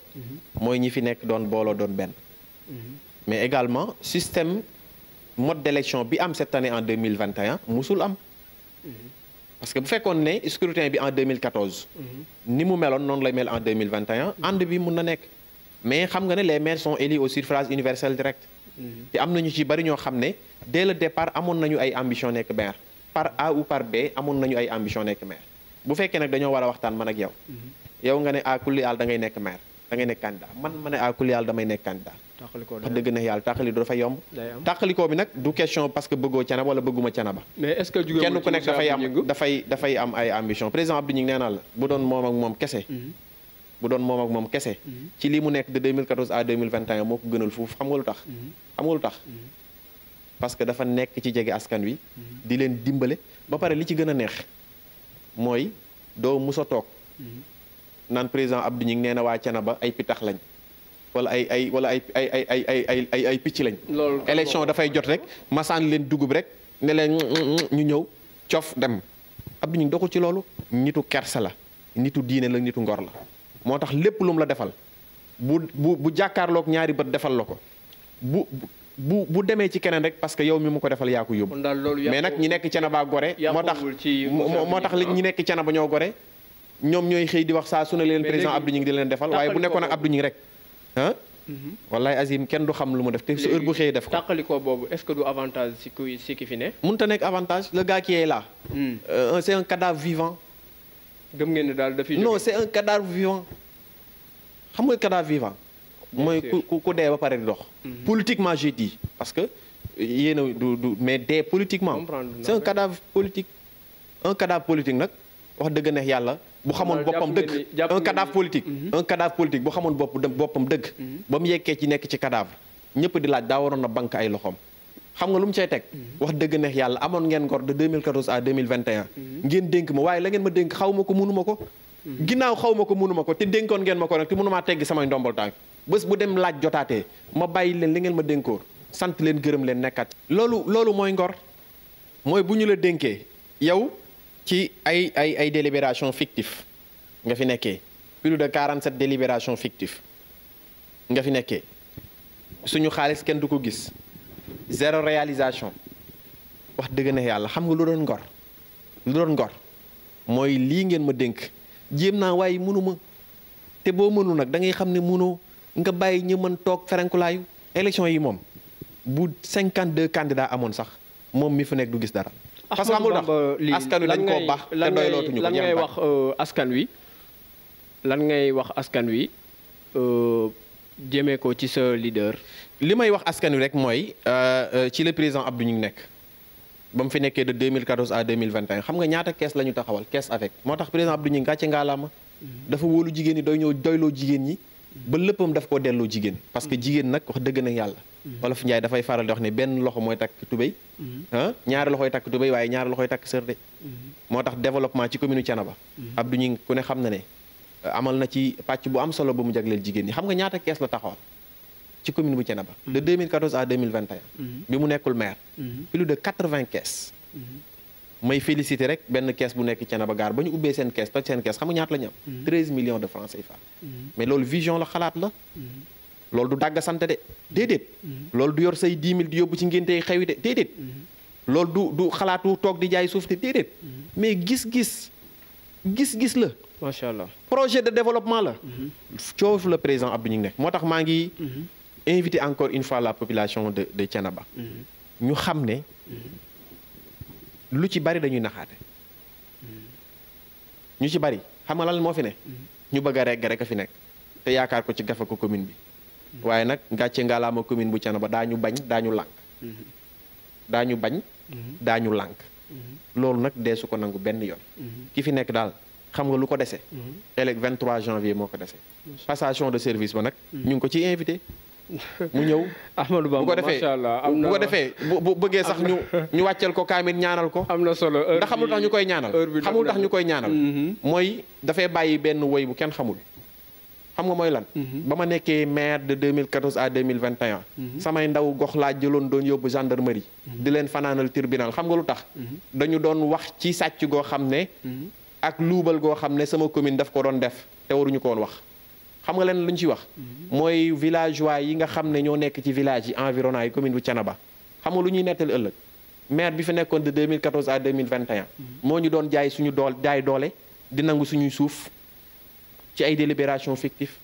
mooy ñi fi nekk doon booloo doon benn mais également système mode d'élection bi am cette année en 2021 musul am parce que bu fekkoon ne scrutin bi en 2014 ni mu meloon noonu lay mel en 2021 ànd bi mun na nekk mais xam nga ne les maires sont élus au suffrage universel direct te am nañu ci bari ñoo xam ne dès le départ amoon nañu ay ambition nekk maire par A ou par B amoon nañu ay ambition nekk maire bu fekkee nag dañoo war a waxtaan man ak yow yow nga ne a kulli yàlla da ngay nekk maire da ngay nekk candidat man ma ne a kulli yàlla damay nekk candidat wax dëgg na yàlla tàqalikoo dafa yomb tàqalikoo bi nag du question parce que bëggoo Thiénaba wala bëgguma Thiénaba mais est-ce que kenn ku nekk dafay am ay ambition président Abdou Gningue nee naa la bu doon moom ak moom kese ci lii mu nekk de 2014 à 2021 moo ko gënal fuuf xam nga lu tax parce que dafa nekk ci jege askan wi di leen dimbale ba pare li ci gën a neex mooy doo musa toog naan président Abdou Gningue nee na waa Thiénaba ay pitax lañ wala ay picc lañ élection dafay jot rek masaan leen dugub rek ne leen ñu ñëw cof dem Abdou Gningue doxul ci loolu nitu kersa la nitu diine la nitu ngor la moo tax lépp lu mu la defal bu jàkkaarloog ñaari bët defal la ko bu demee ci keneen rek parce que yow mi mu ko defal yaa ko yóbbu mais nag ñi nekk Thiénaba gore moo tax ñi nekk Thiénaba ñoo gore ñoom ñooy xëy di wax saa su ne leen président Abdou Gningue di leen defal waaye bu nekkoon ak Abdou Gningue rek wallaay Azim kenn du xam lu mu def te su heure bu xëyee def ko tàqalikoo boobu est-ce que du avantage si ki fi ne mënut a nekk avantage le gars qui est là c'est un cadavre vivant gëm ngeen ne daal dafiy non c'est un cadavre vivant xam nga cadavre vivant mooy ku dee ba pare di dox politiquement j'ai dit parce que yéena du mais dee politiquement c'est un cadavre politique nag wax dëgg neex yàlla bu xamoon boppam dëgg un cadavre politique bu xamoon boppam dëgg ba mu yekkee ci nekk ci cadavre ñëpp di laaj daa waroon na banque ay loxoom xam nga lu mu cay teg wax dëgg neex yàlla amoon ngeen ngor de 2014 à 2021 ngeen dénk ma waaye la ngeen ma dénk xaw ma ko mënuma ko ginnaaw xaw ma ko mënuma ko te dénkoon ngeen ma ko nag te mënumaa teggi samay ndombol tànk bés bu dem laaj jotaatee ma bàyyi leen li ngeen ma dénkoor sant leen gërëm leen nekkat loolu mooy ngor mooy bu ñu la dénkee yow ci ay délibération fictif nga fi nekkee plus de 47 délibération fictif nga fi nekkee suñu xaalis kenn du ko gis zéro réalisation wax dëgg na yàlla xam nga lu doon ngor mooy lii ngeen ma dénk jéem naa waaye mënuma te boo mënu nag da ngay xam ne mënoo nga bàyyi ñu mën toog ferenkulaayu élection yi moom bu 52 candidats amoon sax moom mi fi nekk du gis dara parce que amul tax askan wi dañ koo baax te doylootuñu ko lan ngay wax askan wi lan ngay wax askan wi jëmee ko ci sa leader. li may wax askan wi rek mooy ci le président Abdou ñu ngi nekk ba mu fi nekkee de 2014 à 2021 xam nga ñaata kees la ñu taxawal kees avec moo tax président Abdou ñu ngi gàcce ngaalaama dafa wóolu jigéen ñi doyloo jigéen ñi ba léppam daf koo delloo jigéen parce que jigéen nag wax dëgg na yàlla Wolof Njaay dafay faral di wax ne benn loxo mooy takk tubéy ñaari loxoy takk tubéy waaye ñaari loxoy takk sër de moo tax développement ci commune Thiénaba Abdou ñu ngi ku ne xam na ne amal na ci pàcc bu am solo ba mu jagleel jigéen ñi xam nga ñaata kees la taxawal ci commune bu Thiénaba de 2014 à 2021 bi mu nekkul maire plus de 80 kees may félicité rek benn kees bu nekk Thiénaba gaar ba ñu ubbee seen kees toj seen kees xam nga ñaata la ñu am 13 millions de francs CFA mais loolu vision la xalaat la loolu du dàgg sant de déedéet loolu du yor say 10 000 di yóbbu ci ngénte xewi de déedéet loolu du xalaatu toog di jaay suuf de déedéet mais gis-gis la macha allah projet de développement la coofu le président Abdou ñu ngi nekk moo tax maa ngi inviter encore une fois la population de Thiénaba ñu xam ne lu ci bari dañuy naxaate ñu ci bari xam nga lan moo fi ne ñu bëgg a regg rek a fi nekk te yaakaar ko ci gafa ko commune bi waaye nag gàcce ngalaama commune bu Thiénaba daañu bañ daañu lànk daañu bañ daañu lànk loolu nag deesu ko nangu benn yoon ki fi nekk daal xam nga lu ko dese élec 23 janvier moo ko dese passation de service ba nag ñu ngi ko ciy invité mu ñëw Ahmadou Bamba macha allah bu ko defee bu bëggee sax ñu wàcceel ko kaamit ñaanal ko am na solo ndax xamul tax ñu koy ñaanal xamul tax ñu koy ñaanal mooy dafay bàyyi benn woy bu kenn xamul xam nga mooy lan ba ma nekkee maire de 2014 à 2021 samay ndaw gox laa jëloon doon yóbbu gendarmerie di leen fanaanal tribunal xam nga lu tax dañu doon wax ci sàcc goo xam ne ak luubal goo xam ne sama commune daf ko doon def te waruñu ko woon wax xam nga leen lu ñu ci wax mooy villageois yi nga xam ne ñoo nekk ci village yi environnant yi commune bu Thiénaba xam nga lu ñuy nettali ëllëg maire bi fi nekkoon de 2014 à 2021 moo ñu doon jaay suñu doole di nangu suñuy suuf ci ay délibération fictif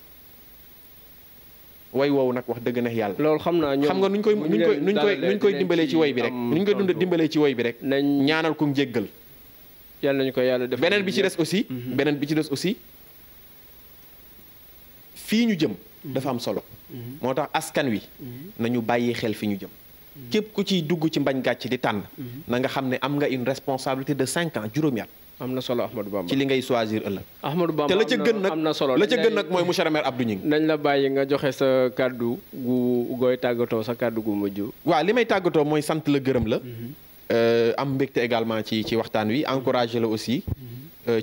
way woowu nag wax dëgg neex yàlla loolu xam naa xam nga nuñ koy dimbalee ci way bi rek nuñ koy dimbalee ci way bi rek ñaanal ko njéggal yàlla nañu ko yàlla def beneen bi ci des aussi fii ñu jëm dafa am solo moo tax askan wi nañu bàyyi xel fi ñu jëm képp ku ciy dugg ci mbañ gàcc di tànn na nga xam ne am nga une responsabilité de 5 ans juróomi at am na solo Ahmadou Bamba ci li ngay choisir ëllëg Ahmadou Bamba te la ca gën nag am na solo la ca gën nag mooy monsieur le maire Abdou Gningue nañ la bàyyi nga joxe sa kàddu gooy tàggatoo sa kàddu gu mujj waaw li may tàggatoo mooy sant la gërëm la am mbégte également ci waxtaan wi encouragé la aussi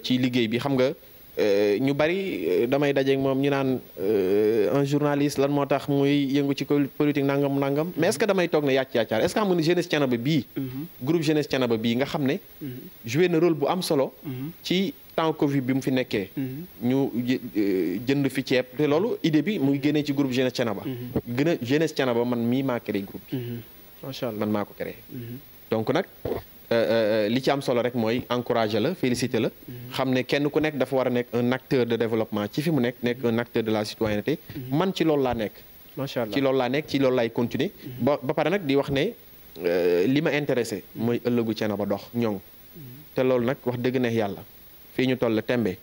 ci liggéey bi xam nga ñu bari damay dajeek moom ñu naan un journaliste lan moo tax muy yëngu ci politique nangam mais est-ce que damay toog ne yàcc-yàccaar est-ce que xam nga ni jeunesse Thiénaba bii groupe jeunesse Thiénaba bii nga xam ne joué na rôle bu am solo ci temps Covid bi mu fi nekkee ñu jënd fi ceeb te loolu idée bi mu ngi génnee ci groupe jeunesse Thiénaba gën a jeunesse Thiénaba man mii maa créé groupe bi macha allah man maa ko créé donc nag li ci am solo rek mooy encourager la féliciter la xam ne kenn ku nekk dafa war a nekk un acteur de développement ci fi mu nekk un acteur de la citoyenneté man ci loolu laa nekk macha allah ci loolu laa nekk ci loolu laay continuer ba pare nag di wax ne li ma intéressé mooy ëllëgu Thiénaba dox ñoŋ te loolu nag wax dëgg neex yàlla fii ñu toll tembe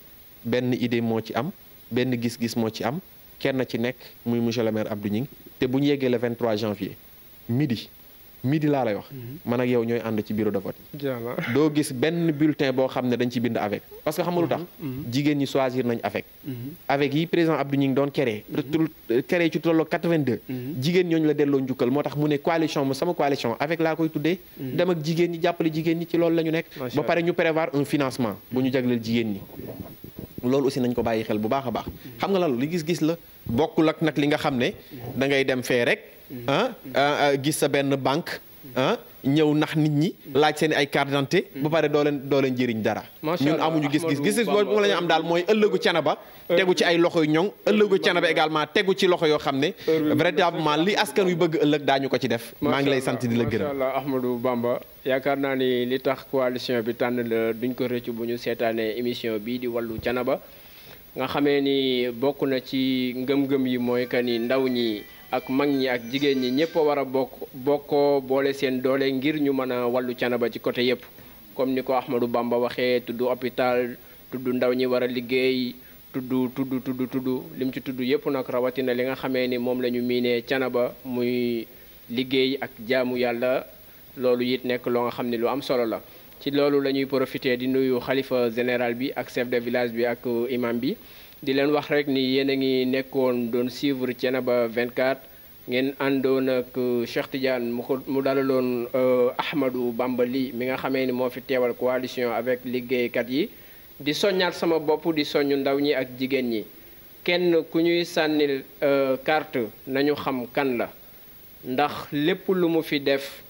benn idée moo ci am benn gis-gis moo ci am kenn ci nekk muy monsieur le maire Abdou Gningue te bu ñu yeggee le 23 janvier midi laa lay wax man ak yow ñooy ànd ci bureau de vote yi doo gis benn bulletin boo xam ne dañ ci bind avec parce que xam nga lu tax jigéen ñi choisir nañ avec yi président Abdou Gningue doon créé ci tolloo 82 jigéen ñooñu la delloo njukkal moo tax mu ne coalition mu sama coalition avec laa koy tuddee dem ak jigéen ñi jàppale jigéen ñi ci loolu la ñu nekk ba pare ñu prévoir un financement bu ñu jagleel jigéen ñi loolu aussi nañ ko bàyyi xel bu baax a baax xam nga lan li gis-gis la bokkul ak nag li nga xam ne da ngay dem fee rek gis sa benn banque ñëw nax nit ñi laaj seen ay carte d'identité ba pare doo leen jëriñ dara ñun amuñu gis-gis boobu la ñu am daal mooy ëllëgu Thiénaba tegu ci ay loxo yu ñoŋ ëllëgu Thiénaba également tegu ci loxo yoo xam ne véritablement li askan wi bëgg ëllëg daañu ko ci def maa ngi lay sant di la gërëm macha allah Ahmadou Bamba yaakaar naa ni li tax coalition bi tànn la duñ ko rëccu bu ñu seetaanee émission bii di wàllu Thiénaba nga xamee ni bokk na ci ngëm-ngëm yi mooy que ni ndaw ñi ak mag ñi ak jigéen ñi ñëpp a war a bokkoo boole seen doole ngir ñu mën a wàllu Thiénaba ci côté yëpp comme ni ko Ahmadou Bamba waxee tudd hôpital tudd ndaw ñi war a liggéey tudd lim ci tudd yépp nag rawatina li nga xamee ni moom la ñu miinee Thiénaba muy liggéey ak jaamu yàlla loolu it nekk loo nga xam ne lu am solo la. ci loolu la ñuy profité di nuyu xalifa général bi ak chef de village bi ak imam bi di leen wax rek ni yéen a ngi nekkoon doon suivre Thiénaba 24 ngeen àndoon ak Cheikh Tidiane mu dalaloon Ahmadou Bamba Ly mi nga xamee ni moo fi teewal coalition avec liggéeykat yi di soññaat sama bopp di soññu ndaw ñi ak jigéen ñi kenn ku ñuy sànnil carte nañu xam kan la ndax lépp lu mu fi def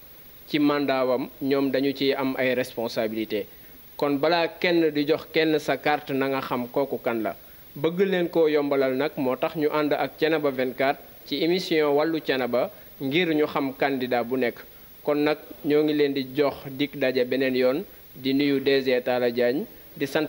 ci mandaawam ñoom dañu ci am ay responsabilité kon balaa kenn di jox kenn sa carte na nga xam kooku kan la bëgg leen koo yombalal nag moo tax ñu ànd ak Thiénaba 24 ci émission wàllu Thiénaba ngir ñu xam candidat bu nekk kon nag ñoo ngi leen di jox dig daje beneen yoon di nuyu DG Talla Diagne di sant